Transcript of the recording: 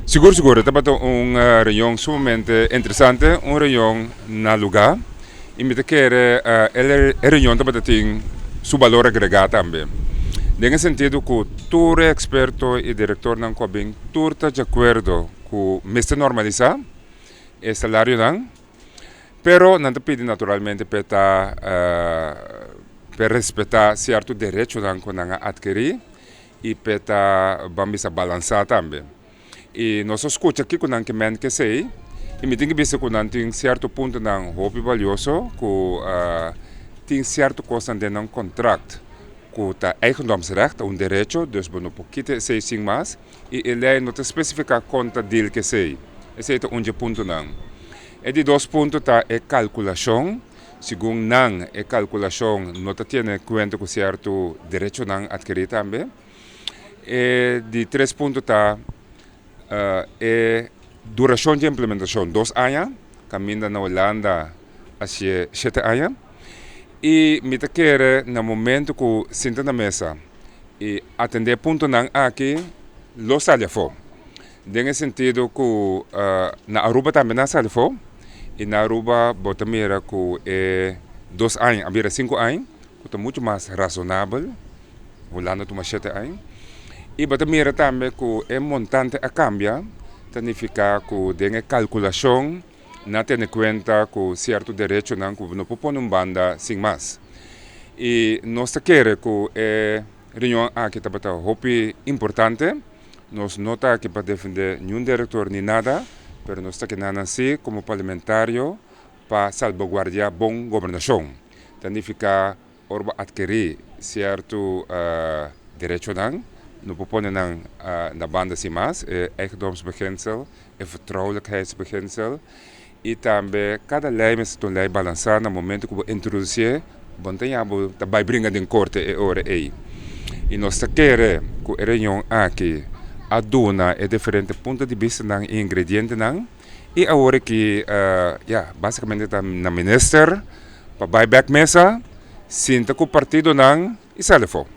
Seguro, seguro. Estava uma reunião sumamente interessante, uma reunião na lugar. E me quer a reunião estava tem seu valor agregado também. Nesse sentido, que todo experto e diretor não cobem, todo está de acordo com mestre normalizar o salário não, pero não te pede naturalmente para respeitar certo direito não que não adquirir e para vamos balançar também. E nós escuta aqui com que men que sei e me tem que ver que não tem certo ponto não hobby valioso que tem certo coisa de não contrato que tá eigendomsrecht direito dus bono pouquinho sei sim mais e ele não te especifica conta dele que sei esse é um ponto não e de dois pontos tá é calculação segundo não é calculação não te tiene conta com certo direito não adquirir também e de três pontos tá é duração de implementação 2 anos, caminho na Holanda há 7 anos. E me quer no momento que senta na mesa e atender ponto não aqui, lo sale fora. Nesse sentido que na Aruba também não sale fora. E na Aruba bota mira que é 2 anos, a mira 5 anos, que é muito mais razonável. Holanda toma 7 anos. E bota mira também que é montante a cambia, significa que tem calculação, não tem em conta que certo direito não que não pode banda sem mais. E nós queremos que a reunião aqui está importante, nós não está aqui para defender nenhum diretor nem nada, mas nós está aqui assim como parlamentário para salvaguardar boa governação. Significa orba adquirir certo direito não propõe na banda sem mais, eigendomsbeginsel, vertrouwelijkheidsbeginsel. E também cada lei se torna balançar no momento que we introduzir, bom tem abo também brinca de corte e hora aí. E nós queremos que a reunião aqui aduna é diferente ponto de vista ng ingrediente nang e agora que basicamente está na minister para buyback mesa sinta que o partido nang isalefo.